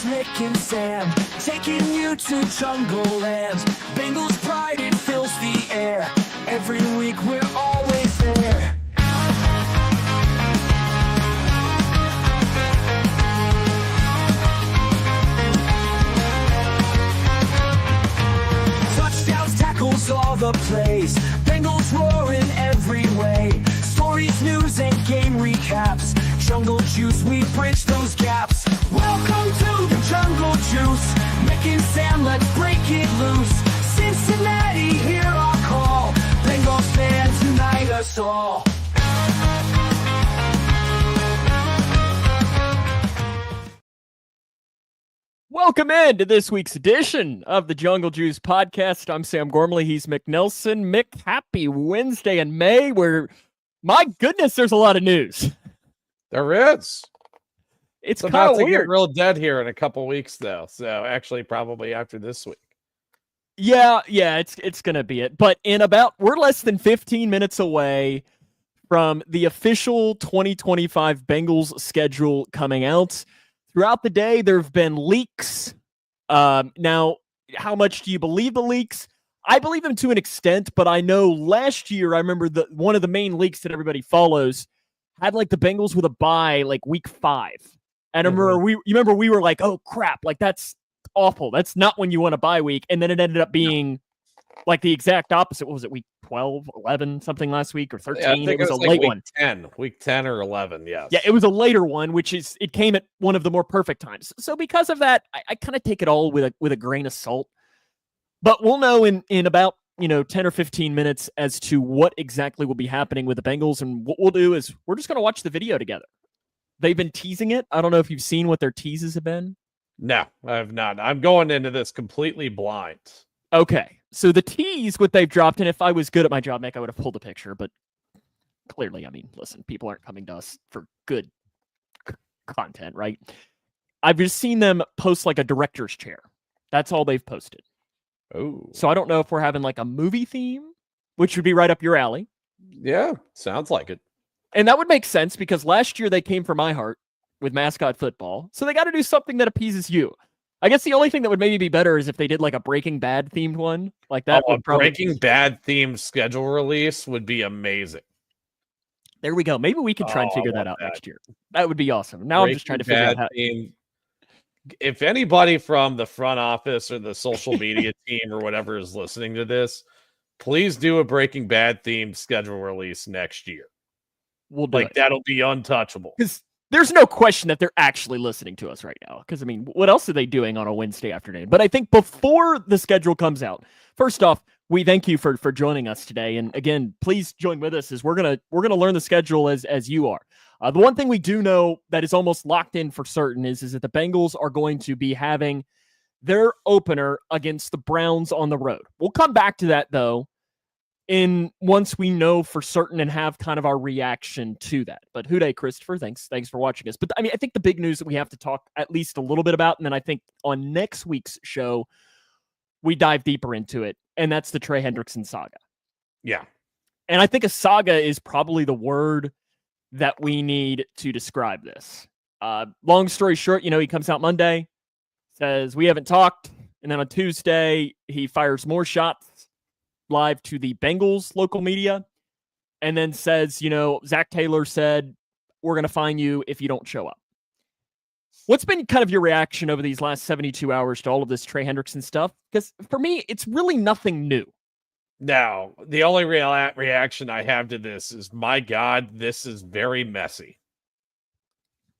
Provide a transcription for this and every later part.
Nick and Sam, taking you to Jungle Land. Bengals pride, it fills the air. Every week we're always there. Touchdowns, tackles, all the plays. Bengals roaring every way. Stories, news, and game recaps. Jungle Juice, we bridge those gaps. Welcome to the Jungle Juice. Nick and Sam, let's break it loose. Cincinnati, hear our call. Bengals fans, unite us all. Welcome in to this week's edition of the Jungle Juice podcast. I'm Sam Gormley. He's Mick Nelson. Mick, happy Wednesday in May, where, my goodness, there's a lot of news. There is. It's about kind of to weird. get real dead here in a couple weeks, though. So actually, probably after this week. Yeah, it's gonna be it. But we're less than 15 minutes away from the official 2025 Bengals schedule coming out. Throughout the day, there have been leaks. Now, how much do you believe the leaks? I believe them to an extent, but I know last year, I remember one of the main leaks that everybody follows had like the Bengals with a bye like week 5. And I remember we were like, oh crap, like that's awful. That's not when you want a bye week. And then it ended up being like the exact opposite. What was it, week 12, 11, something last week, or 13? Yeah, I think it was a like late week one. 10, week 10 or 11, yes. Yeah, it was a later one, it came at one of the more perfect times. So because of that, I kind of take it all with a grain of salt. But we'll know in about 10 or 15 minutes as to what exactly will be happening with the Bengals. And what we'll do is we're just going to watch the video together. They've been teasing it. I don't know if you've seen what their teases have been. No, I have not. I'm going into this completely blind. Okay. So the tease, what they've dropped, and if I was good at my job, Nick, I would have pulled a picture. But clearly, I mean, listen, people aren't coming to us for good content, right? I've just seen them post like a director's chair. That's all they've posted. Oh, So I don't know if we're having like a movie theme, which would be right up your alley. yeah, sounds like it. And that would make sense because last year they came for my heart with mascot football. So they got to do something that appeases you. I guess the only thing that would maybe be better is if they did like a Breaking Bad themed one like that. A Breaking Bad themed schedule release would be amazing. There we go. Maybe we could try and figure that out next year. That would be awesome. Now I'm just trying to figure out how. If anybody from the front office or the social media team or whatever is listening to this, please do a Breaking Bad themed schedule release next year. We'll do it. That'll be untouchable. Because there's no question that they're actually listening to us right now. Because, I mean, what else are they doing on a Wednesday afternoon? But I think before the schedule comes out, first off, we thank you for joining us today. And again, please join with us as we're gonna learn the schedule as you are. The one thing we do know that is almost locked in for certain is that the Bengals are going to be having their opener against the Browns on the road. We'll come back to that, though, once we know for certain and have kind of our reaction to that. But Houday, Christopher, thanks for watching us. But I mean, I think the big news that we have to talk at least a little bit about, and then I think on next week's show, we dive deeper into it, and that's the Trey Hendrickson saga. Yeah. And I think a saga is probably the word that we need to describe this. Long story short, he comes out Monday, says, we haven't talked. And then on Tuesday, he fires more shots live to the Bengals local media and then says, Zach Taylor said, we're going to fine you if you don't show up. What's been kind of your reaction over these last 72 hours to all of this Trey Hendrickson stuff? Because for me, it's really nothing new. Now, the only real reaction I have to this is, my God, this is very messy.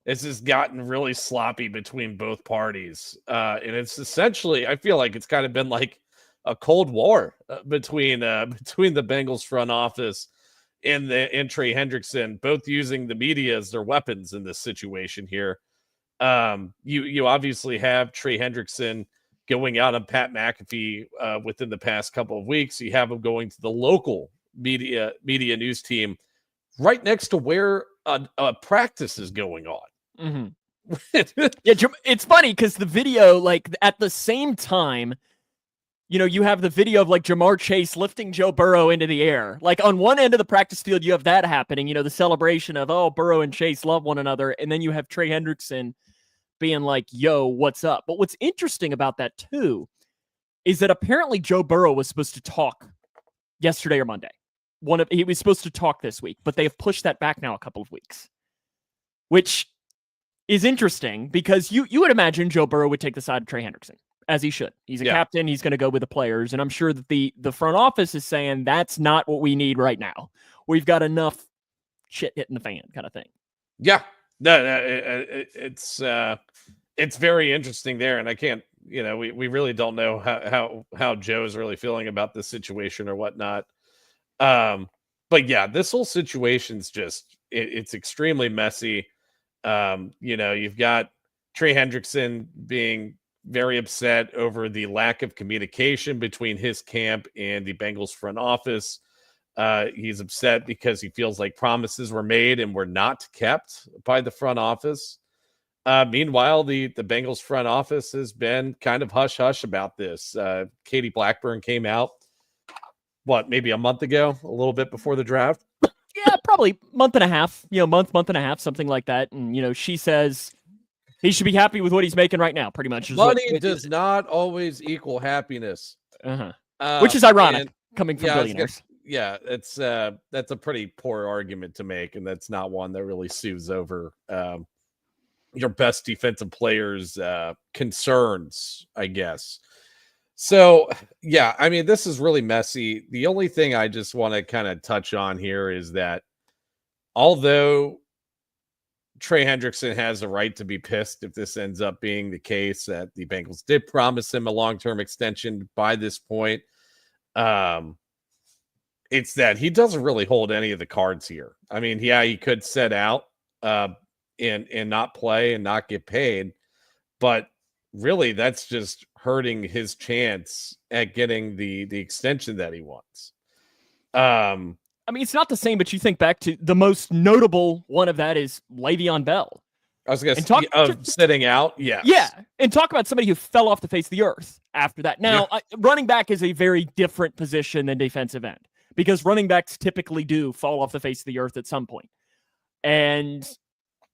This has gotten really sloppy between both parties. And it's essentially, I feel like it's kind of been like a Cold War between the Bengals front office and Trey Hendrickson, both using the media as their weapons in this situation here. You obviously have Trey Hendrickson going out on Pat McAfee within the past couple of weeks. You have him going to the local media news team right next to where a practice is going on. Mm-hmm. Yeah, it's funny because the video, like at the same time, you have the video of like Jamar Chase lifting Joe Burrow into the air. Like on one end of the practice field, you have that happening, the celebration of, oh, Burrow and Chase love one another. And then you have Trey Hendrickson being like, yo, what's up? But what's interesting about that too is that apparently Joe Burrow was supposed to talk yesterday or Monday. He was supposed to talk this week, but they have pushed that back now a couple of weeks, which is interesting because you would imagine Joe Burrow would take the side of Trey Hendrickson, as he should. He's a captain. He's going to go with the players. And I'm sure that the front office is saying that's not what we need right now. We've got enough shit hitting the fan kind of thing. Yeah. No, it's very interesting there. And I can't, we really don't know how Joe is really feeling about this situation or whatnot. But yeah, this whole situation's just, it's extremely messy. You've got Trey Hendrickson being very upset over the lack of communication between his camp and the Bengals front office. He's upset because he feels like promises were made and were not kept by the front office. Meanwhile, the Bengals front office has been kind of hush-hush about this. Katie Blackburn came out, maybe a month ago, a little bit before the draft? Yeah, probably month and a half, month and a half, something like that. And, she says he should be happy with what he's making right now, pretty much. Money does not always equal happiness. Which is ironic, coming from billionaires. That's a pretty poor argument to make, and that's not one that really soothes over your best defensive players' concerns, I guess. So, yeah, I mean, this is really messy. The only thing I just want to kind of touch on here is that although Trey Hendrickson has a right to be pissed if this ends up being the case, that the Bengals did promise him a long-term extension by this point, it's that he doesn't really hold any of the cards here. I mean, yeah, he could sit out and not play and not get paid, but really that's just hurting his chance at getting the extension that he wants. I mean, it's not the same, but you think back to the most notable one of that is Le'Veon Bell. I was going to say sitting out. Yeah. Yeah. And talk about somebody who fell off the face of the earth after that. Now, running back is a very different position than defensive end because running backs typically do fall off the face of the earth at some point.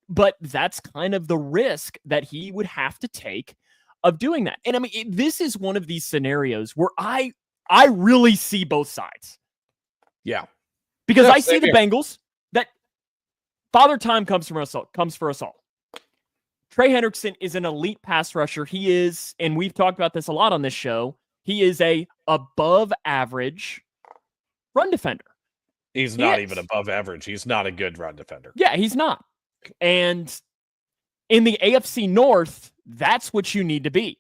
But that's kind of the risk that he would have to take of doing that. And I mean, this is one of these scenarios where I really see both sides. Yeah. Because I see the Bengals that Father Time comes for us all. Trey Hendrickson is an elite pass rusher. He is, and we've talked about this a lot on this show, he is a above average run defender. He's not even above average. He's not a good run defender. Yeah, he's not. And in the AFC North, that's what you need to be.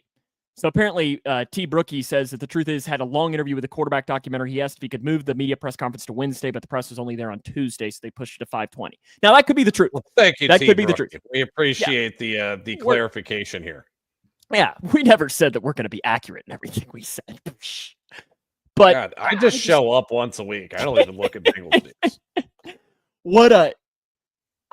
So apparently, T. Brookie says that the truth is had a long interview with the quarterback documentary. He asked if he could move the media press conference to Wednesday, but the press was only there on Tuesday, so they pushed it to 5:20. Now, that could be the truth. Well, thank you, that T. could be Brookie. the truth. We appreciate the clarification here. Yeah, we never said that we're going to be accurate in everything we said. But God, I just show up once a week. I don't even look at Bengals news.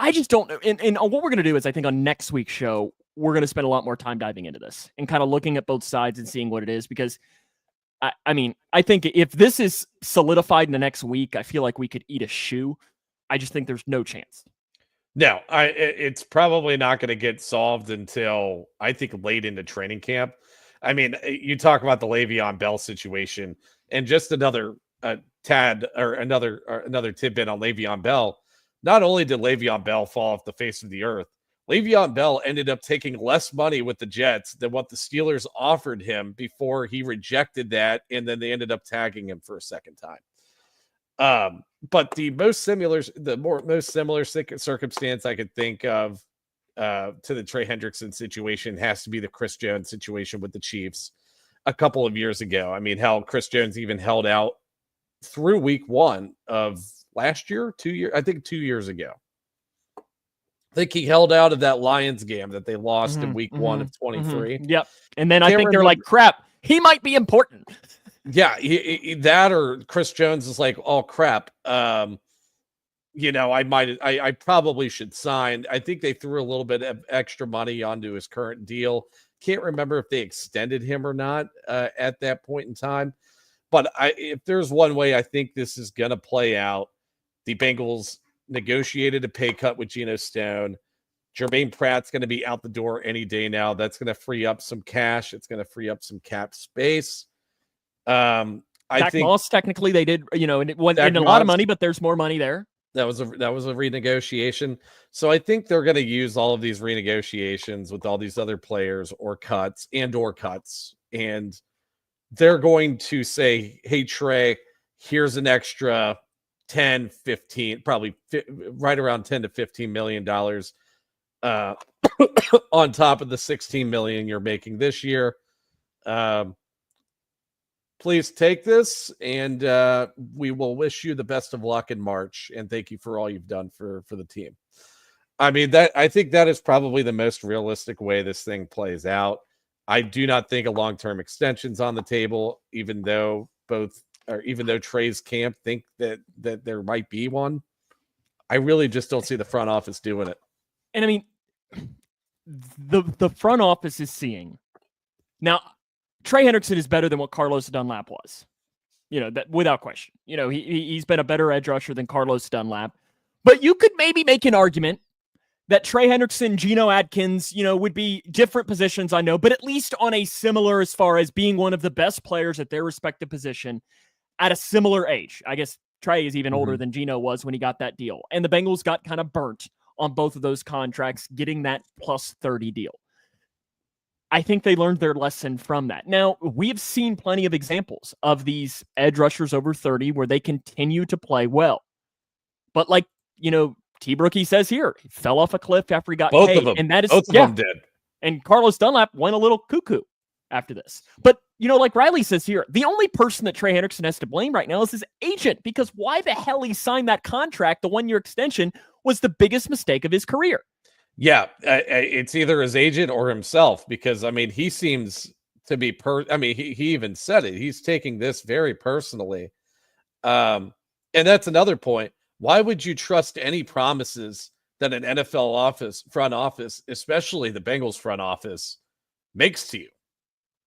I just don't know. And what we're going to do is, I think on next week's show, we're going to spend a lot more time diving into this and kind of looking at both sides and seeing what it is. Because, I mean, I think if this is solidified in the next week, I feel like we could eat a shoe. I just think there's no chance. No, it's probably not going to get solved until, I think, late into training camp. I mean, you talk about the Le'Veon Bell situation, and just another tidbit on Le'Veon Bell. Not only did Le'Veon Bell fall off the face of the earth, Le'Veon Bell ended up taking less money with the Jets than what the Steelers offered him before he rejected that, and then they ended up tagging him for a second time. But the most similar circumstance I could think of to the Trey Hendrickson situation has to be the Chris Jones situation with the Chiefs a couple of years ago. I mean, hell, Chris Jones even held out through week 1 of last year, 2 years ago. I think he held out of that Lions game that they lost in week 1 of 23. Yep. And then I think they're like, crap, he might be important. Yeah, that or Chris Jones is like, oh crap. I probably should sign. I think they threw a little bit of extra money onto his current deal. Can't remember if they extended him or not at that point in time. But if there's one way I think this is going to play out, the Bengals negotiated a pay cut with Geno Stone. Jermaine Pratt's going to be out the door any day now. That's going to free up some cash. It's going to free up some cap space. I Zach think Moss, technically, they did, and it went in a lot of money, but there's more money there. That was a renegotiation. So I think they're going to use all of these renegotiations with all these other players or cuts. And they're going to say, hey, Trey, here's an extra 10, 15, probably right around 10 to $15 million on top of the 16 million you're making this year. Please take this, and we will wish you the best of luck in March. And thank you for all you've done for the team. I mean, I think that is probably the most realistic way this thing plays out. I do not think a long-term extension's on the table, even though Trey's camp think that there might be one. I really just don't see the front office doing it. And I mean, the front office is seeing now. Trey Hendrickson is better than what Carlos Dunlap was, that without question. He's been a better edge rusher than Carlos Dunlap. But you could maybe make an argument that Trey Hendrickson, Geno Atkins, would be different positions, I know, but at least on a similar as far as being one of the best players at their respective position at a similar age. I guess Trey is even older than Geno was when he got that deal. And the Bengals got kind of burnt on both of those contracts, getting that plus 30 deal. I think they learned their lesson from that. Now, we've seen plenty of examples of these edge rushers over 30 where they continue to play well. But like, T-Brookie says here, he fell off a cliff after he got both paid. of them. And that is both of them did. And Carlos Dunlap went a little cuckoo after this. But, like Riley says here, the only person that Trey Hendrickson has to blame right now is his agent, because why the hell he signed that contract, the one-year extension, was the biggest mistake of his career. Yeah, it's either his agent or himself, because I mean, he seems to be he even said it. He's taking this very personally. And that's another point. Why would you trust any promises that an NFL front office, especially the Bengals front office, makes to you?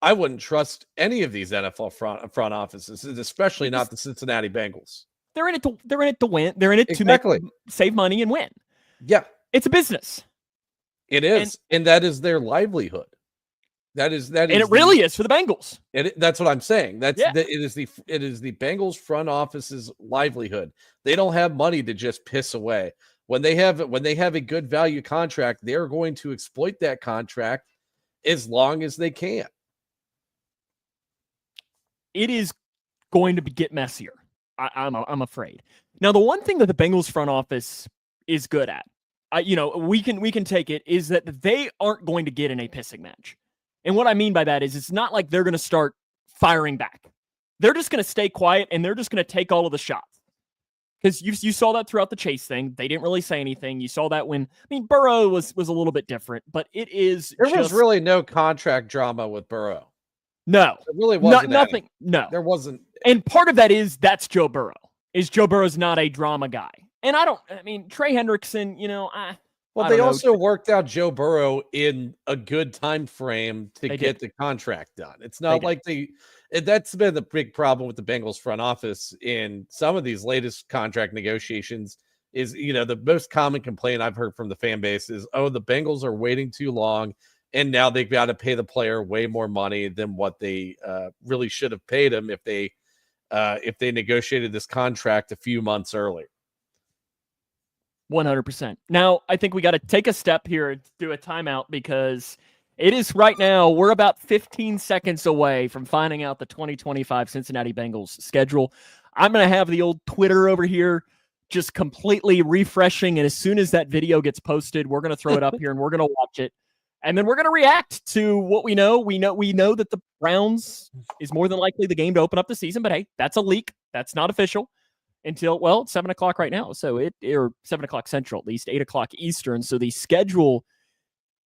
I wouldn't trust any of these NFL front offices, especially not the Cincinnati Bengals. They're in it to win. They're in it to save money and win. Yeah. It's a business. It is, and that is their livelihood. That is, and it really is for the Bengals. That's what I'm saying. It is the Bengals front office's livelihood. They don't have money to just piss away. When they have a good value contract, they're going to exploit that contract as long as they can. It is going to get messier. I'm afraid. Now, the one thing that the Bengals front office is good at, we can take it, is that they aren't going to get in a pissing match. And what I mean by that is it's not like they're going to start firing back. They're just going to stay quiet, and they're just going to take all of the shots. Because you saw that throughout the Chase thing. They didn't really say anything. You saw that Burrow was a little bit different, but it is. There was really no contract drama with Burrow. No. There really wasn't. Nothing. No. There wasn't. And part of that is that's Joe Burrow. Joe Burrow's not a drama guy. And Trey Hendrickson, they also worked out Joe Burrow in a good time frame to get the contract done. It's not like that's been the big problem with the Bengals front office in some of these latest contract negotiations is, the most common complaint I've heard from the fan base is, the Bengals are waiting too long, and now they've got to pay the player way more money than what they really should have paid him if they negotiated this contract a few months earlier. 100%. Now, I think we got to take a step here and do a timeout, because it is right now, we're about 15 seconds away from finding out the 2025 Cincinnati Bengals schedule. I'm going to have the old Twitter over here just completely refreshing, and as soon as that video gets posted, we're going to throw it up here and we're going to watch it. And then we're going to react to what we know. We know that the Browns is more than likely the game to open up the season, but hey, that's a leak. That's not official. Until, it's 7 o'clock right now. So or 7 o'clock Central, at least 8 o'clock Eastern. So the schedule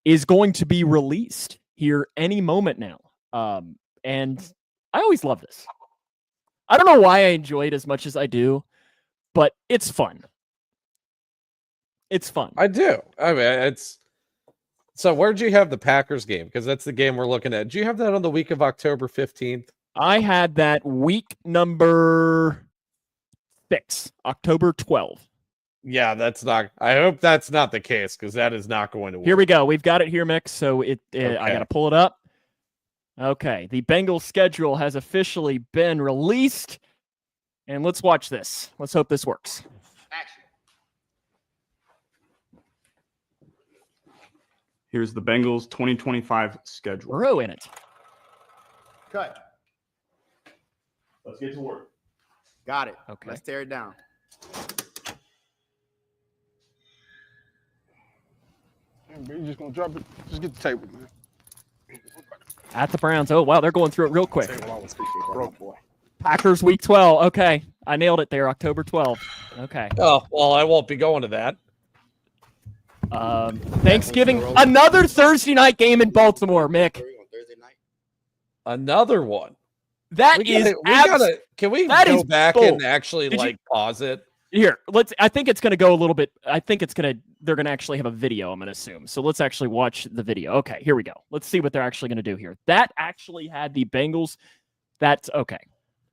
is going to be released here any moment now. And I always love this. I don't know why I enjoy it as much as I do, but it's fun. It's fun. I do. I mean, so where'd you have the Packers game? Because that's the game we're looking at. Do you have that on the week of October 15th? I had that week number 6, October 12th. Yeah, that's not. I hope that's not the case because that is not going to work. Here we go. We've got it here, Mick. So I Okay. got to pull it up. Okay, the Bengals schedule has officially been released, and let's watch this. Let's hope this works. Action. Here's the Bengals 2025 schedule. Throw in it. Cut. Let's get to work. Got it. Okay. Let's tear it down. You just gonna drop it? Just get the table, man. At the Browns. Oh, wow, they're going through it real quick. Broke boy. Packers week 12. Okay, I nailed it there. October 12th. Okay. Oh well, I won't be going to that. Thanksgiving. Another Thursday night game in Baltimore, Mick. Thursday night. Another one. That Can we that go is back bull. and actually Did you- like pause it? Here, I think it's going to go a little bit. I think they're going to actually have a video, I'm going to assume. So let's actually watch the video. Okay, here we go. Let's see what they're actually going to do here. That actually had the Bengals. That's okay.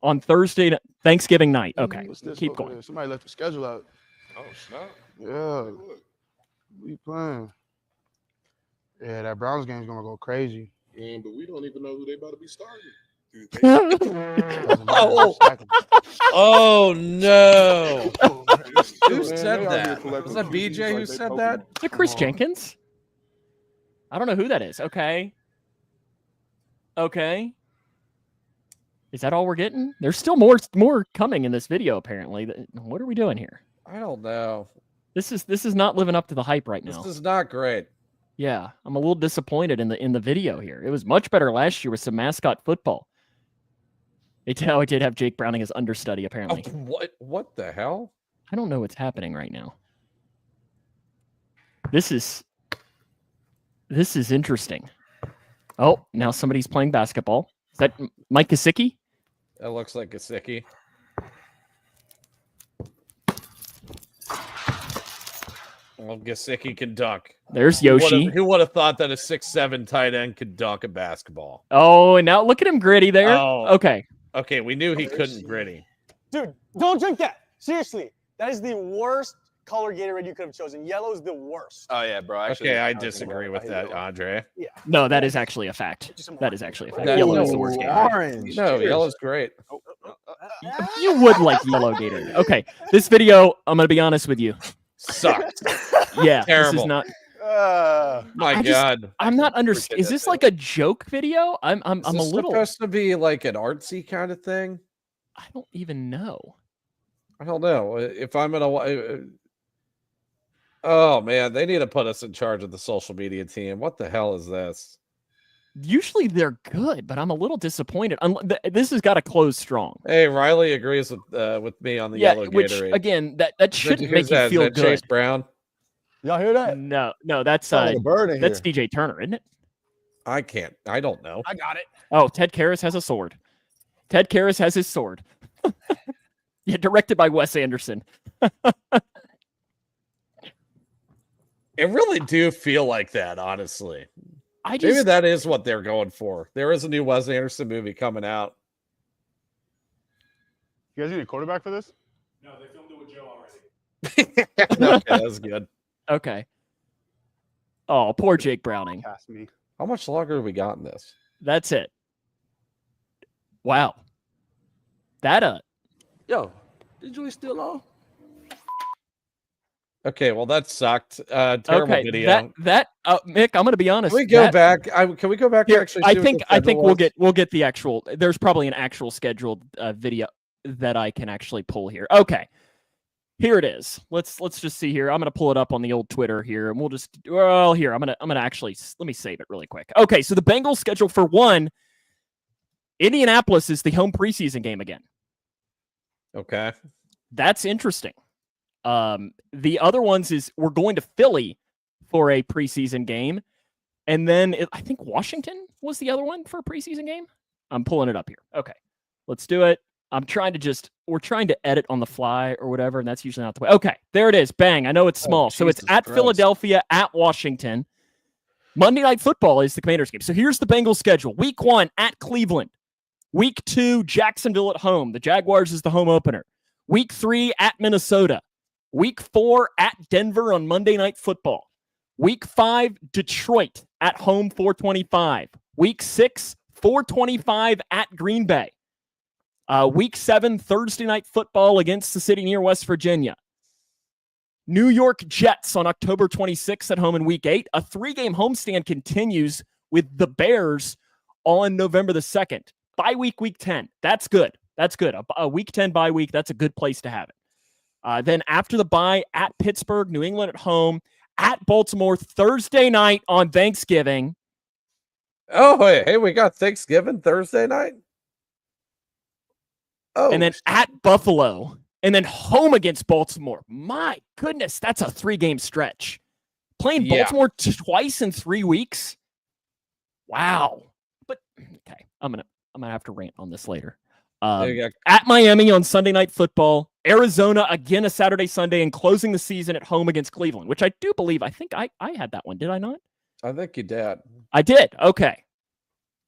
On Thursday, Thanksgiving night. Okay, What's this? keep Okay, going. somebody left the schedule out. Oh, snap. Yeah. We playing. Yeah, that Browns game's gonna go crazy. But we don't even know who they about to be starting. Doesn't matter. Oh. Stack 'em. Oh no! Who Man, said they out here that? collecting Was that QBs BJ who like they said Pokemon. that? Is it Chris Come on. Jenkins? I don't know who that is. Okay. Okay. Is that all we're getting? There's still more coming in this video, apparently. What are we doing here? I don't know. This is not living up to the hype right now. This is not great. Yeah, I'm a little disappointed in the video here. It was much better last year with some mascot football. It did have Jake Browning as understudy, Oh, apparently. what the hell? I don't know what's happening right now. This is interesting. Oh, now somebody's playing basketball. Is that Mike Gesicki? That looks like a sickie. Well, Gesicki can dunk. There's Yoshi. Who would have thought that a 6'7" tight end could dunk a basketball? Oh, and now look at him gritty there. Oh. Okay. Okay, we knew he couldn't gritty. Dude, don't drink that. Seriously, that is the worst color Gatorade you could have chosen. Yellow is the worst. Oh, yeah, bro. Okay, I disagree with that, Andre. No, that is actually a fact. That is actually a fact. That- Yellow no, is the worst game. Orange. No, yellow's great. You would like yellow Gatorade. Okay, this video, I'm gonna be honest with you. Sucks. Yeah, this Terrible. is not. My I just- God. I'm not understanding. Is this like a joke video? I'm Is a this little. supposed to be like an artsy kind of thing? I don't even know. I don't know. If I'm gonna, oh man, they need to put us in charge of the social media team. What the hell is this? Usually they're good, but I'm a little disappointed. This has got to close strong. Hey, Riley agrees with me on the yellow which Gatorade. again, that shouldn't Who's make you that? Is feel that good. Chase Brown. Y'all hear that? No, that's Sound like a bird in that's here. DJ Turner, isn't it? I don't know. I got it. Oh, Ted Karras has a sword. Ted Karras has his sword. Yeah, directed by Wes Anderson. It really do feel like that, honestly. I Maybe just that is what they're going for. There is a new Wes Anderson movie coming out. You guys need a quarterback for this? No, they filmed it with Joe already. Okay, that's good. okay. Oh, poor Jake Browning. Cast me. How much longer have we got in this? That's it. Wow. That Yo, is Joey still on? Okay, well that sucked. Terrible okay. video. Mick, I'm gonna be honest. Can we go that- back? Can we go back Here, and actually? I see what think the I think schedule we'll was? get the actual. There's probably an actual scheduled video that I can actually pull here. Okay, here it is. Let's just see here. I'm gonna pull it up on the old Twitter here, and we'll just. Well, here I'm gonna actually let me save it really quick. Okay, so the Bengals schedule for one. Indianapolis is the home preseason game again. Okay. That's interesting. The other ones is we're going to Philly for a preseason game. And then I think Washington was the other one for a preseason game. I'm pulling it up here. Okay, let's do it. We're trying to edit on the fly or whatever, and that's usually not the way. Okay, there it is. Bang. I know it's small. So it's Jesus at Christ. Philadelphia, at Washington. Monday Night Football is the Commanders game. So here's the Bengals schedule. Week 1 at Cleveland. Week 2, Jacksonville at home. The Jaguars is the home opener. Week 3 at Minnesota. Week 4 at Denver on Monday Night Football. Week 5, Detroit at home, 425. Week 6, 425 at Green Bay. Week 7, Thursday Night Football against the city near West Virginia. New York Jets on October 26th at home in Week 8. A 3-game homestand continues with the Bears on November the 2nd. Bye week, Week 10. That's good. That's good. A Week 10 bye week, that's a good place to have it. Then after the bye, at Pittsburgh, New England at home, at Baltimore, Thursday night on Thanksgiving. Oh, hey, we got Thanksgiving Thursday night? Oh, And then at Buffalo, and then home against Baltimore. My goodness, that's a 3-game stretch. Playing Yeah. Baltimore twice in 3 weeks. Wow. But okay, I'm gonna have to rant on this later. there you go. At Miami on Sunday Night Football, Arizona again a Saturday, Sunday, and closing the season at home against Cleveland, which I do believe. I think I had that one. Did I not? I think you did. I did. Okay.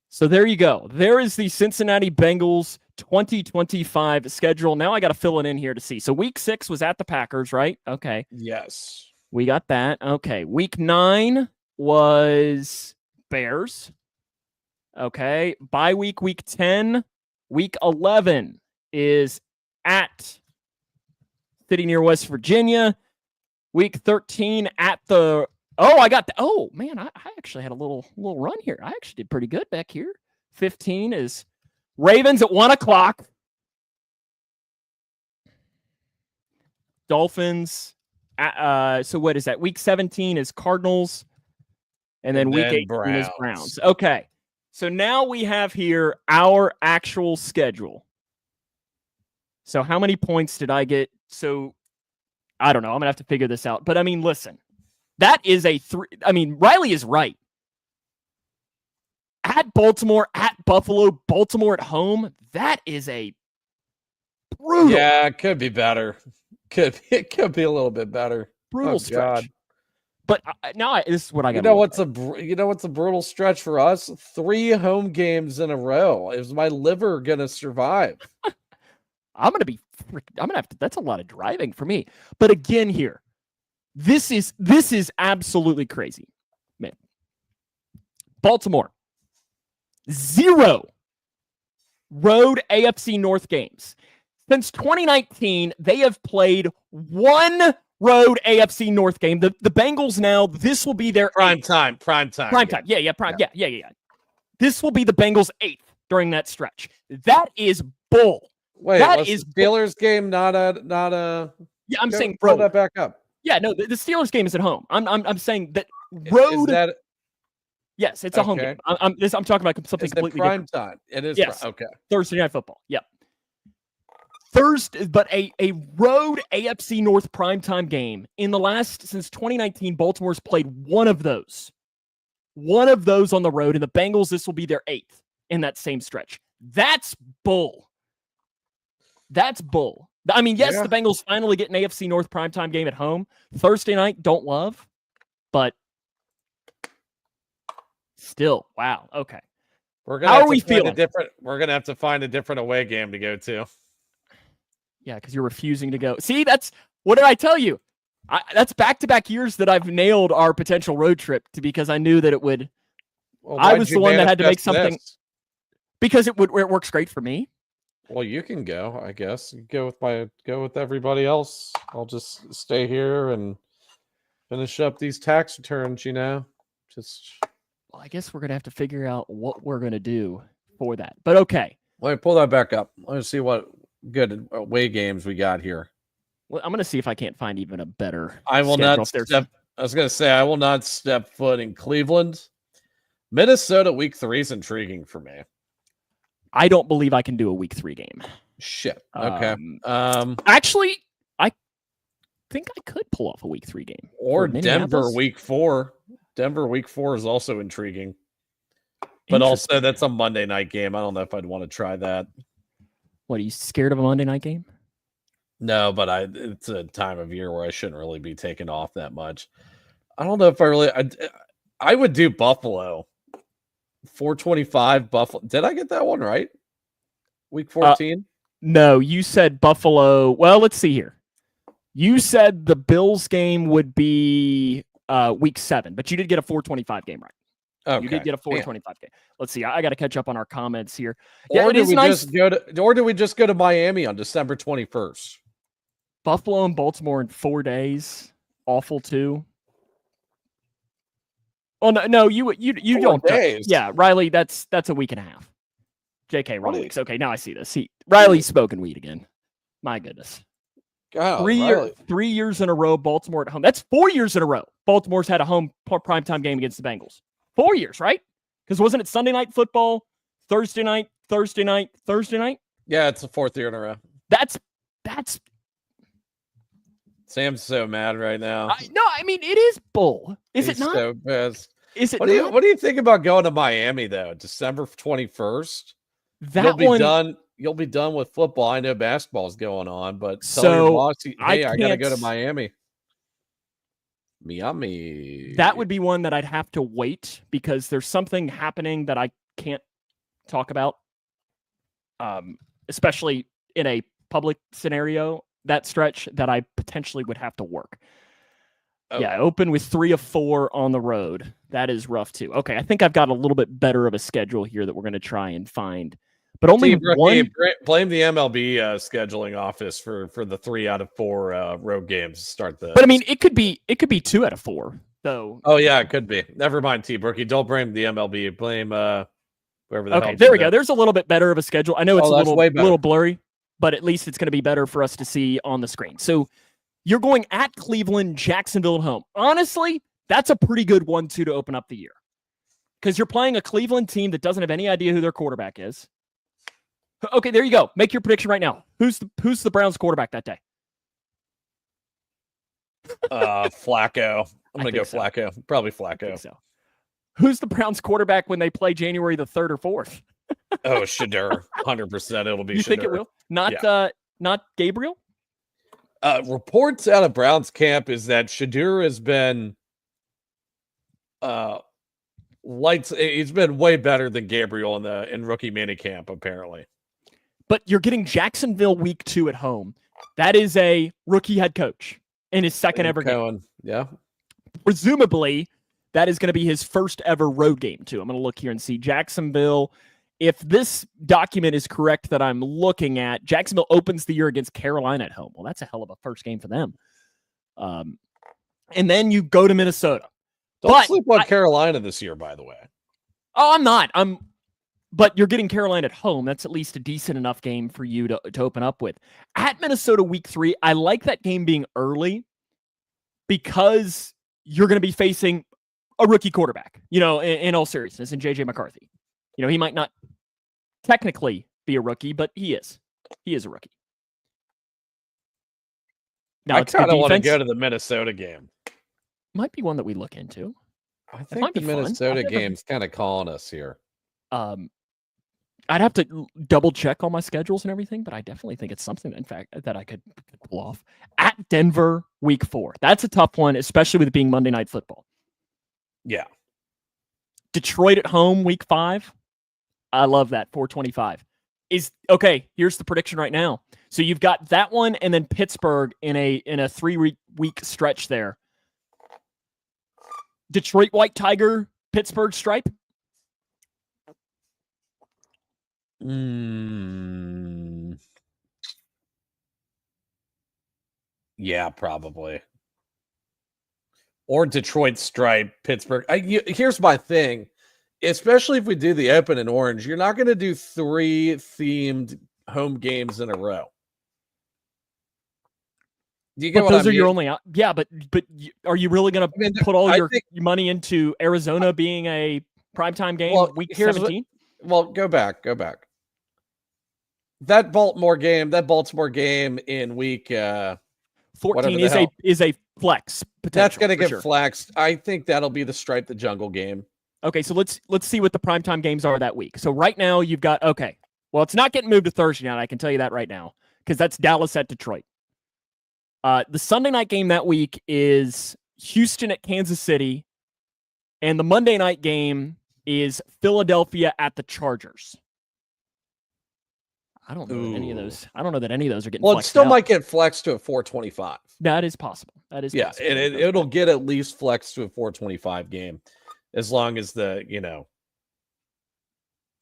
So there you go. There is the Cincinnati Bengals 2025 schedule. Now I got to fill it in here to see. So week 6 was at the Packers, right? Okay. Yes. We got that. Okay. Week 9 was Bears. Okay. Bye week, week 10. Week 11 is at city near West Virginia. Week 13 at the oh man, I actually had a little run here. I actually did pretty good back here. 15 is Ravens at 1:00. Dolphins. So what is that? Week 17 is Cardinals. And then week 18 is Browns. Okay. So now we have here our actual schedule. So how many points did I get? So I don't know. I'm going to have to figure this out. But I mean, listen, that is a 3. I mean, Riley is right. At Baltimore, at Buffalo, Baltimore at home, that is a brutal. Yeah, it could be better. It could be a little bit better. Brutal stretch. God. But now this is what I got. You know what's a brutal stretch for us? 3 home games in a row. Is my liver gonna survive? I'm gonna have to. That's a lot of driving for me. But again, here, this is absolutely crazy, man. Baltimore, 0 road AFC North games since 2019. They have played 1 road AFC North game. The Bengals now. This will be their Prime time. Yeah. This will be the Bengals' 8th during that stretch. That is bull. Wait, that was is the Steelers game not a? Yeah, I'm saying roll road. that back up. Yeah, no, the Steelers game is at home. I'm saying that road. Is that yes, it's a home game. I'm talking about something completely prime different. time. It is. Yes. Okay. Thursday Night Football. Yep. Thursday, but a road AFC North primetime game since 2019. Baltimore's played 1 of those. 1 of those on the road, and the Bengals, this will be their 8th in that same stretch. That's bull. That's bull. I mean, yes, the Bengals finally get an AFC North primetime game at home. Thursday night, don't love, but still, wow. Okay. We're gonna have to find a different. We're gonna have to find a different away game to go to. Yeah, because you're refusing to go. See, that's what did I tell you? That's back-to-back years that I've nailed our potential road trip to because I knew that it would. Well, I was the one that had to make something this? because it works great for me. Well, you can go, I guess. You go with everybody else. I'll just stay here and finish up these tax returns, Just Well, I guess we're gonna have to figure out what we're gonna do for that. But okay. Let me pull that back up. Let me see what good away games we got here. Well, I'm gonna see if I can't find even a better. I will not step. I was gonna say I will not step foot in Cleveland. Minnesota week 3 is intriguing for me. I don't believe I can do a week 3 game. Shit. Okay. Actually, I think I could pull off a week 3 game. Or Denver week 4. Denver week 4 is also intriguing. But also that's a Monday night game. I don't know if I'd want to try that. What, are you scared of a Monday night game? No, but it's a time of year where I shouldn't really be taking off that much. I don't know if I would do Buffalo. 425 Buffalo. Did I get that one right? Week 14? No, you said Buffalo. Well, let's see here. You said the Bills game would be week 7, but you did get a 425 game right. Okay. You did get a 425 game. Let's see. I got to catch up on our comments here. Or it is nice. Or do we just go to Miami on December 21st? Buffalo and Baltimore in 4 days. Awful too. Oh no, you 4 don't. days. Yeah, Riley, that's a week and a half. JK, wrong What weeks. Okay, now I see this. Riley's smoking weed again. My goodness. God, 3 years in a row, Baltimore at home. That's 4 years in a row. Baltimore's had a home primetime game against the Bengals. 4 years, right? Because wasn't it Sunday night football, Thursday night? Yeah, it's the 4th year in a row. That's. Sam's so mad right now. I mean, it is bull. Is He's it not? So pissed. Is it What do you think about going to Miami though? December 21st? You'll be done with football. I know basketball's going on, but tell your boss, hey, I gotta go to Miami. Miami. That would be one that I'd have to wait because there's something happening that I can't talk about. Especially in a public scenario, that stretch that I potentially would have to work. Oh. Yeah, open with 3 of 4 on the road. That is rough too. Okay, I think I've got a little bit better of a schedule here that we're going to try and find. But only one. Blame the MLB scheduling office for the 3 out of 4 road games to start the. But I mean, it could be 2 out of 4 though. Oh yeah, it could be. Never mind, T-Brookie. Don't blame the MLB. Blame whoever the hell. Okay, there we go. There's a little bit better of a schedule. I know it's a little blurry, but at least it's going to be better for us to see on the screen. So you're going at Cleveland, Jacksonville at home. Honestly, that's a pretty good 1-2 to open up the year because you're playing a Cleveland team that doesn't have any idea who their quarterback is. Okay, there you go. Make your prediction right now. Who's the Browns quarterback that day? Flacco. I'm going to go so. Flacco. Probably Flacco. I think so. Who's the Browns quarterback when they play January the 3rd or 4th? Oh, Shadur. 100% it'll be You Shadur. think it will? Not Gabriel? Reports out of Browns camp is that Shadur has been he's been way better than Gabriel in rookie minicamp, apparently. But you're getting Jacksonville week 2 at home. That is a rookie head coach in his second ever game. Yeah. Presumably, that is going to be his first ever road game, too. I'm going to look here and see Jacksonville. If this document is correct that I'm looking at, Jacksonville opens the year against Carolina at home. Well, that's a hell of a first game for them. And then you go to Minnesota. Don't sleep on Carolina this year, by the way. Oh, I'm not. But you're getting Carolina at home. That's at least a decent enough game for you to open up with. At Minnesota week 3, I like that game being early because you're going to be facing a rookie quarterback, in all seriousness, in J.J. McCarthy. He might not technically be a rookie, but he is. He is a rookie. Now, I kind of want to go to the Minnesota game. Might be one that we look into. I think the Minnesota game's kind of calling us here. I'd have to double check all my schedules and everything, but I definitely think it's something, in fact, that I could pull off. At Denver, week 4. That's a tough one, especially with it being Monday Night Football. Yeah. Detroit at home, week 5. I love that, 425. Here's the prediction right now. So you've got that one and then Pittsburgh in a 3-week stretch there. Detroit White Tiger, Pittsburgh Stripe? Yeah, probably. Or Detroit Stripe, Pittsburgh. Here's my thing. Especially if we do the Open in Orange, you're not going to do 3 themed home games in a row. Do you get but what those I are mean? your only out. Yeah, but are you really going to put all your money into Arizona being a primetime game week 17? Go back. That Baltimore game in week 14 is a flex potential. That's going to get flexed. I think that'll be the Stripe the Jungle game. Okay, so let's see what the primetime games are that week. So right now you've got it's not getting moved to Thursday night. I can tell you that right now because that's Dallas at Detroit. The Sunday night game that week is Houston at Kansas City, and the Monday night game is Philadelphia at the Chargers. I don't know that any of Ooh. those. I don't know that any of those are getting. Well, it flexed still out. might get flexed to a 425. That is possible. That is Yeah, possible. and it'll get at least flexed to a 425 game, as long as the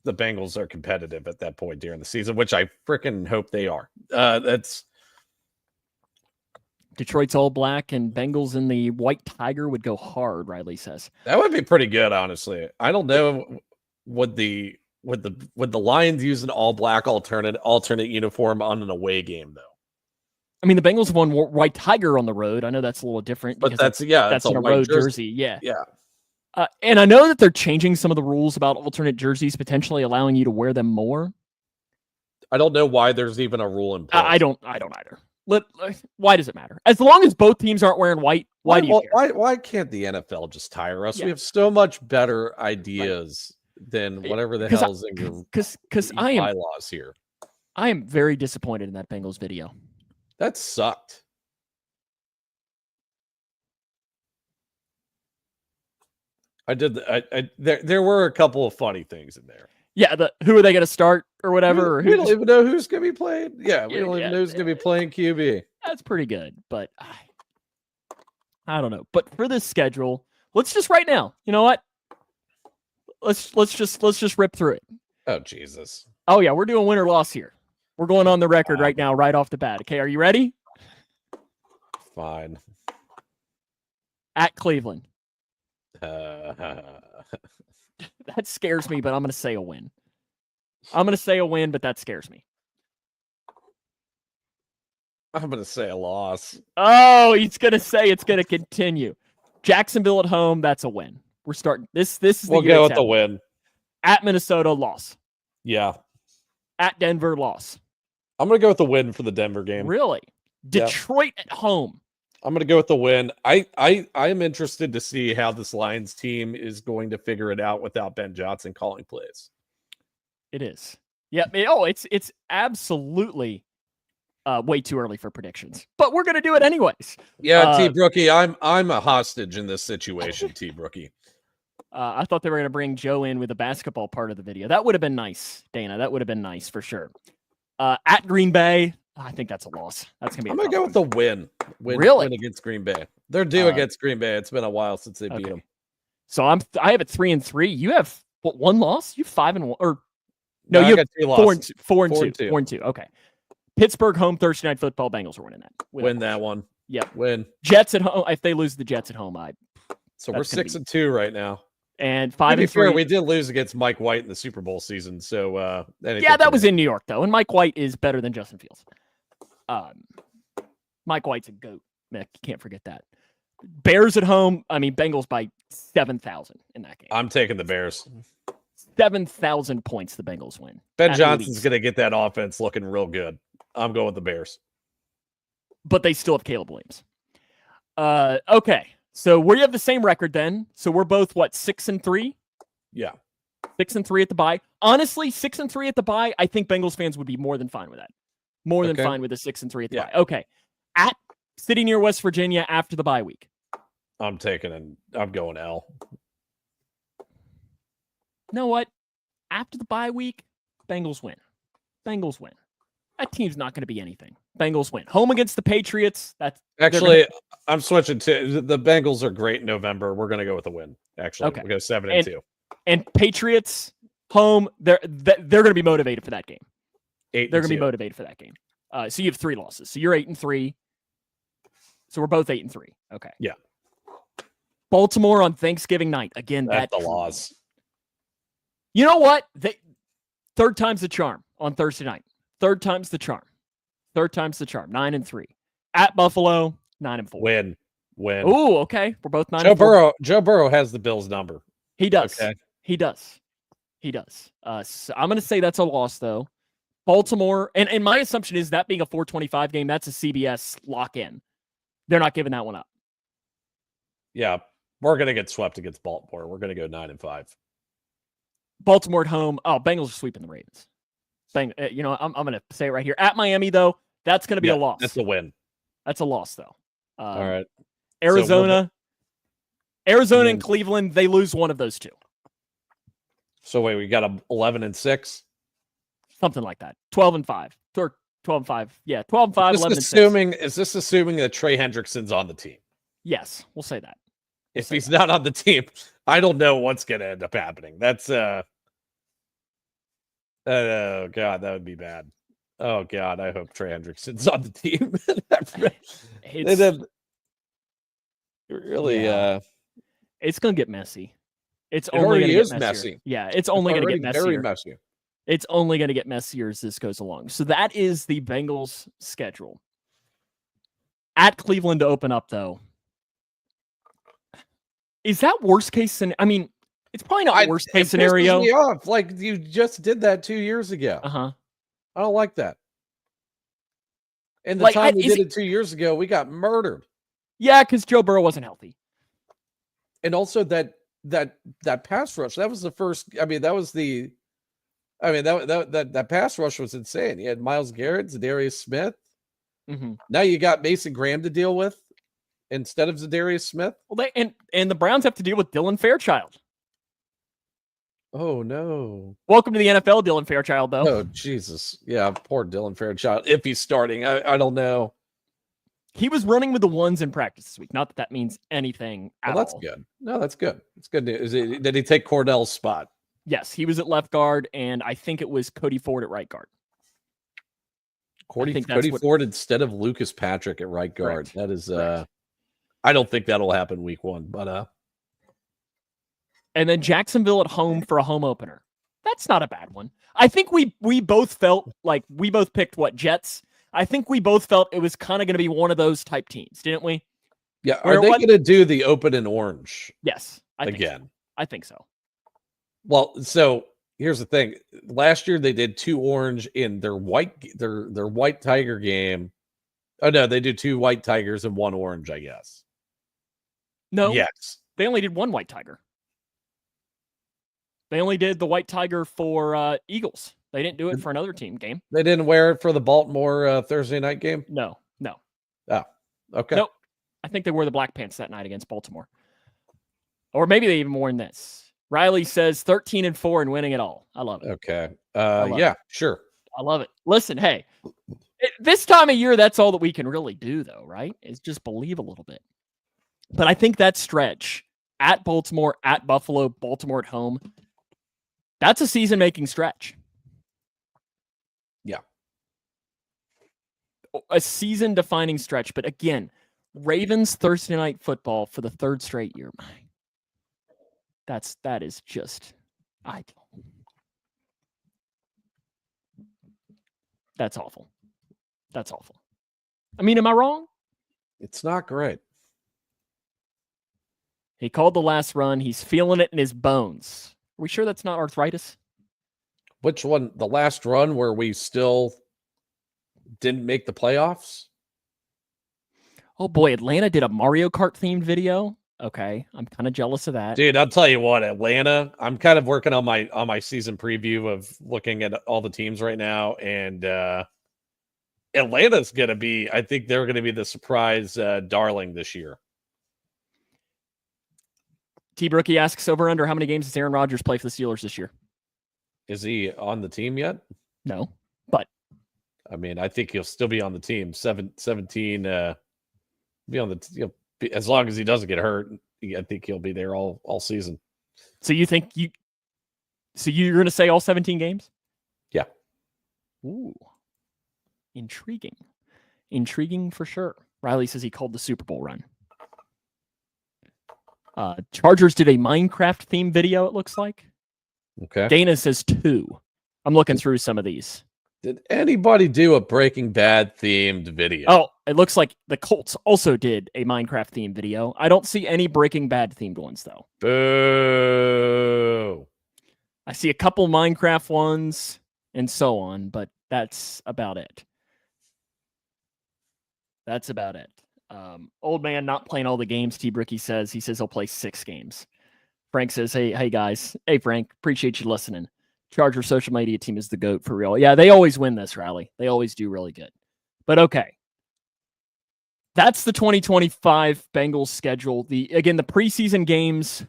Bengals are competitive at that point during the season, which I freaking hope they are. That's Detroit's all black and Bengals in the white tiger would go hard. Riley says that would be pretty good, honestly. I don't know would the Lions use an all black alternate uniform on an away game though. I mean, the Bengals have won white tiger on the road. I know that's a little different, But because that's a in a white road jersey. Yeah. Yeah. And I know that they're changing some of the rules about alternate jerseys, potentially allowing you to wear them more. I don't know why there's even a rule in place. I don't either. Why does it matter? As long as both teams aren't wearing white, why do you care? Why can't the NFL just tire us? Yeah. We have so much better ideas than whatever the hell's in your Because I am bylaws here. I am very disappointed in that Bengals video. That sucked. There were a couple of funny things in there. Yeah, who are they going to start or whatever? We don't even know who's going to be playing. Yeah, we don't even know who's going to be playing QB. That's pretty good, but I don't know. But for this schedule, let's just right now. You know what? Let's just rip through it. Oh Jesus! Oh yeah, we're doing win or loss here. We're going on the record right now, right off the bat. Okay, are you ready? Fine. At Cleveland. I'm That scares me, but I'm going to say a win. I'm going to say a win, but that scares me. going to say a loss. Oh, he's going to say it's going to continue. Jacksonville at home, that's a win. We're starting. This is the We'll year go it's with the happening. win. At Minnesota, loss. Yeah, At Denver, loss. I'm going to go with the win for the Denver game. Really? Yeah. Detroit at home. I'm going to go with the win. I am interested to see how this Lions team is going to figure it out without Ben Johnson calling plays. It is. Yeah. It's absolutely way too early for predictions, but we're going to do it anyways. Yeah, T Brookie, I'm a hostage in this situation, T Brookie. I thought they were going to bring Joe in with the basketball part of the video. That would have been nice, Dana. That would have been nice for sure. At Green Bay, I think that's a loss. That's going to be. I'm going to go with the win. Really? Win against Green Bay. They're due against Green Bay. It's been a while since they beat them. So I have it 3-3. You have one loss? You 5-1 or no? I You got have 2 losses. 4-2. Okay. Pittsburgh home Thursday Night Football. Bengals are winning that. Win that one. Yep. Win. Jets at home. If they lose the Jets at home, So we're 6-2 right now. And 5-3. We did lose against Mike White in the Super Bowl season. So yeah, that was in New York though, and Mike White is better than Justin Fields. Mike White's a goat. Mick, you can't forget that. Bears at home. I mean, Bengals by 7,000 in that game. I'm taking the Bears. 7,000 points. The Bengals win. Ben Johnson's going to get that offense looking real good. I'm going with the Bears. But they still have Caleb Williams. Okay. So we have the same record then. So we're both 6-3? Yeah. 6-3 at the bye. Honestly, 6-3 at the bye, I think Bengals fans would be more than fine with that. More than fine with a 6-3 at the bye. Okay. At City near West Virginia after the bye week. I'm going L. You know what? After the bye week, Bengals win. Bengals win. That team's not going to be anything. Bengals win. Home against the Patriots. Actually, I'm switching to the Bengals are great in November. We're going to go with a win. Actually, okay. We'll go 7-2. And Patriots home, they're going to be motivated for that game. They're going to be motivated for that game. So you have 3 losses. So you're 8-3. So we're both 8-3. Okay. Yeah. Baltimore on Thanksgiving night. Again, that's the loss. You know what? Third time's the charm on Thursday night. Third time's the charm. 9-3. At Buffalo, 9-4. Win. Ooh, okay. We're both 9-4. Joe Burrow has the Bills number. He does. Okay. He does. So I'm going to say that's a loss, though. Baltimore, and my assumption is that being a 425 game, that's a CBS lock-in. They're not giving that one up. Yeah, we're going to get swept against Baltimore. We're going to go 9-5. Baltimore at home. Oh, Bengals are sweeping the Ravens. I'm going to say it right here. At Miami, though, that's going to be a loss. That's a win. That's a loss, though. All right. Arizona and Cleveland, they lose one of those two. So wait, we got a 11-6. something like that. 12-5 or 12-5. Yeah, 12-5. 11-6. Is this assuming that Trey Hendrickson's on the team? Yes, we'll say that. If he's not on the team, I don't know what's going to end up happening. That's oh god, that would be bad. Oh god, I hope Trey Hendrickson's on the team. It really, it's gonna get messy. It's it only already gonna is get messier. messy. Yeah, it's only gonna get already very messier. messy. It's only gonna get messier as this goes along. So that is the Bengals schedule. At Cleveland to open up, though. Is that worst case scenario? I mean, it's probably not worst case scenario. Me off. Like you just did that 2 years ago. I don't like that. And the time we did it 2 years ago, we got murdered. Yeah, because Joe Burrow wasn't healthy. And also that pass rush, that was the first. I mean, that pass rush was insane. You had Myles Garrett, Zadarius Smith. Mm-hmm. Now you got Mason Graham to deal with instead of Zadarius Smith. Well, and the Browns have to deal with Dylan Fairchild. Oh no! Welcome to the NFL, Dylan Fairchild. Though. Oh Jesus! Yeah, poor Dylan Fairchild. If he's starting, I don't know. He was running with the ones in practice this week. Not that means anything at that's all. good. No, that's good. It's good news. Did he take Cordell's spot? Yes, he was at left guard, and I think it was Cody Ford at right guard. Cody Ford instead of Lucas Patrick at right guard. Correct. That is, I don't think that'll happen week one, but and then Jacksonville at home for a home opener. That's not a bad one. I think we both felt like we both picked Jets. I think we both felt it was kind of going to be one of those type teams, didn't we? Yeah. Are they going to do the open and orange? Yes. I think so. Well, so here's the thing. Last year they did 2 orange in their white tiger game. Oh no, they did 2 white tigers and 1 orange, I guess. No. Yes. They only did 1 white tiger. They only did the white tiger for Eagles. They didn't do it for another team game. They didn't wear it for the Baltimore Thursday night game? No. Oh, okay. Nope. I think they wore the black pants that night against Baltimore. Or maybe they even worn this. Riley says 13-4 and winning it all. I love it. Okay. Yeah, sure. I love it. Listen, hey, this time of year, that's all that we can really do, though, right? Is just believe a little bit. But I think that stretch at Baltimore, at Buffalo, Baltimore at home, that's a season-making stretch. Yeah. A season-defining stretch. But again, Ravens Thursday night football for the 3rd straight year. That is just that's awful. That's awful. I mean, am I wrong? It's not great. He called the last run. He's feeling it in his bones. Are we sure that's not arthritis? Which one? The last run where we still didn't make the playoffs? Oh boy, Atlanta did a Mario Kart themed video. Okay, I'm kind of jealous of that. Dude, I'll tell you what, Atlanta, I'm kind of working on my season preview of looking at all the teams right now, and Atlanta's going to be, I think they're going to be the surprise darling this year. T. Brookie asks, over under, how many games does Aaron Rodgers play for the Steelers this year? Is he on the team yet? No, but I mean, I think he'll still be on the team. 17 be on the as long as he doesn't get hurt. I think he'll be there all season. So you think you're going to say all 17 games? Yeah. Ooh. Intriguing for sure. Riley says he called the Super Bowl run. Chargers did a Minecraft theme video, it looks like. Okay. Dana says 2. I'm looking through some of these. Did anybody do a Breaking Bad themed video? Oh, it looks like the Colts also did a Minecraft themed video. I don't see any Breaking Bad themed ones, though. Boo. I see a couple Minecraft ones and so on, but that's about it. Old man not playing all the games, T. Bricky says. He says he'll play 6 games. Frank says, hey guys. Hey, Frank, appreciate you listening. Charger social media team is the GOAT for real. Yeah, they always win this rally. They always do really good. But okay. That's the 2025 Bengals schedule. The preseason games,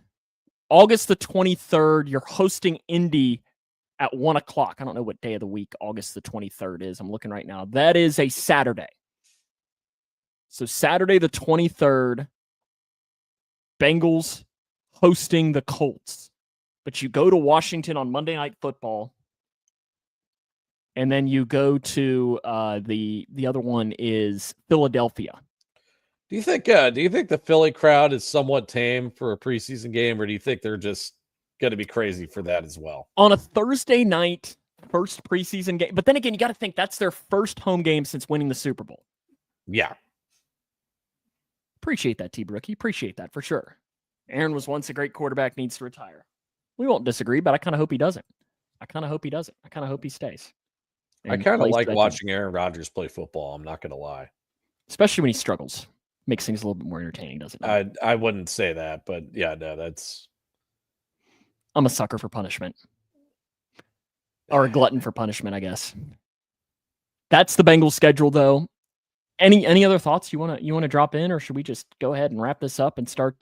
August the 23rd, you're hosting Indy at 1 o'clock. I don't know what day of the week August the 23rd is. I'm looking right now. That is a Saturday. So Saturday the 23rd, Bengals hosting the Colts. But you go to Washington on Monday Night Football. And then you go to the other one is Philadelphia. Do you think the Philly crowd is somewhat tame for a preseason game, or do you think they're just going to be crazy for that as well? On a Thursday night, first preseason game. But then again, you got to think that's their first home game since winning the Super Bowl. Yeah. Appreciate that, T-Brookie. Appreciate that for sure. Aaron was once a great quarterback, needs to retire. We won't disagree, but I kind of hope he doesn't. I kind of hope he stays. I kind of like watching Aaron Rodgers play football. I'm not going to lie. Especially when he struggles. Makes things a little bit more entertaining, doesn't it? I wouldn't say that, but yeah, no, that's... I'm a sucker for punishment. Or a glutton for punishment, I guess. That's the Bengals schedule, though. Any other thoughts you want to drop in, or should we just go ahead and wrap this up and start?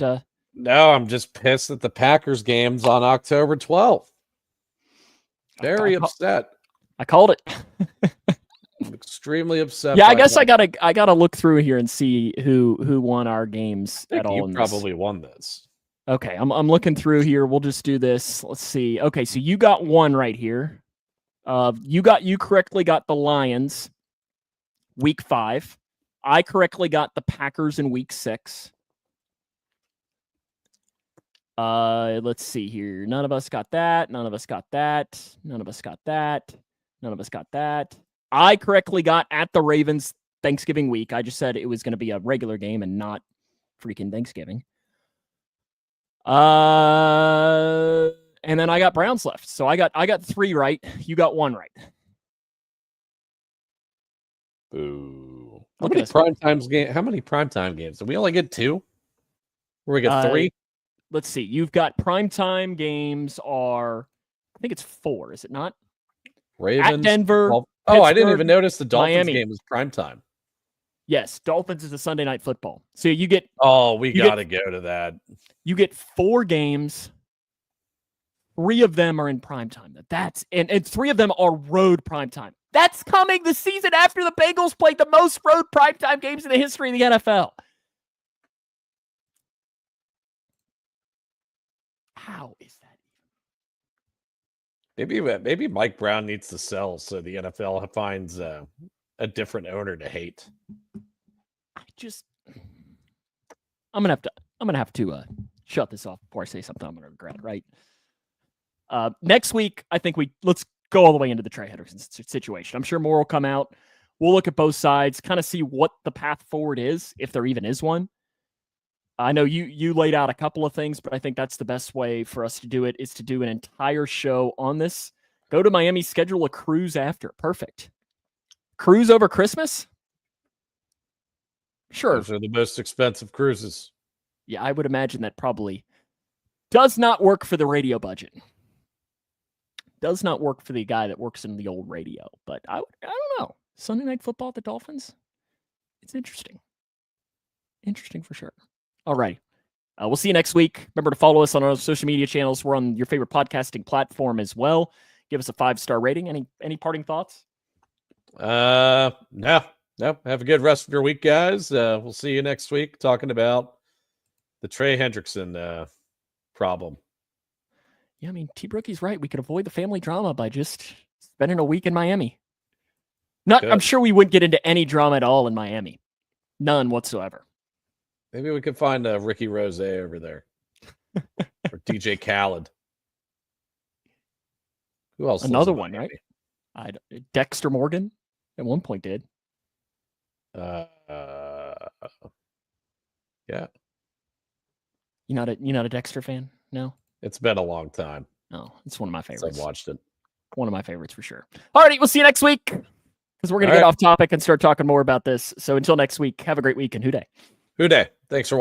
No, I'm just pissed that the Packers game's on October 12th. Very upset. I called it. I'm extremely upset. Yeah, I guess I gotta look through here and see who won our games at all. You probably won this. Okay, I'm looking through here. We'll just do this. Let's see. Okay, so you got one right here. You correctly got the Lions week 5. I correctly got the Packers in week 6. Let's see here. None of us got that. None of us got that. None of us got that. None of us got that. I correctly got at the Ravens Thanksgiving week. I just said it was going to be a regular game and not freaking Thanksgiving. And then I got Browns left. So I got 3 right. You got 1 right. Boo. How many primetime games? Did we only get 2? Or we get 3? Let's see. You've got primetime games are, I think it's 4, is it not? Ravens, at Denver. I didn't even notice the Dolphins Miami. game was primetime. Yes, Dolphins is a Sunday night football. So you get. Oh, we got to go to that. You get 4 games. 3 of them are in primetime. And 3 of them are road primetime. That's coming the season after the Bengals played the most road primetime games in the history of the NFL. How is that? Maybe Mike Brown needs to sell so the NFL finds a different owner to hate. I'm gonna have to shut this off before I say something I'm gonna regret. Right. Next week, I think let's go all the way into the Trey Hendrickson situation. I'm sure more will come out. We'll look at both sides, kind of see what the path forward is, if there even is one. I know you laid out a couple of things, but I think that's the best way for us to do it, is to do an entire show on this. Go to Miami, schedule a cruise after. Perfect. Cruise over Christmas? Sure. Those are the most expensive cruises. Yeah, I would imagine that probably does not work for the radio budget. Does not work for the guy that works in the old radio. But I don't know. Sunday Night Football at the Dolphins? It's interesting. Interesting for sure. All right. We'll see you next week. Remember to follow us on our social media channels. We're on your favorite podcasting platform as well. Give us a 5-star rating. Any parting thoughts? No. Have a good rest of your week, guys. We'll see you next week talking about the Trey Hendrickson problem. Yeah, I mean, T-Brookie's right. We could avoid the family drama by just spending a week in Miami. I'm sure we wouldn't get into any drama at all in Miami. None whatsoever. Maybe we could find Ricky Rose over there. Or DJ Khaled. Who else? Another one, right? Dexter Morgan at one point did. Yeah. You not a Dexter fan? No? It's been a long time. No, it's one of my favorites. I've watched it. One of my favorites for sure. All righty, we'll see you next week, because we're going to get off topic and start talking more about this. So until next week, have a great week and Hoo Day. Hoo Day. Thanks for watching.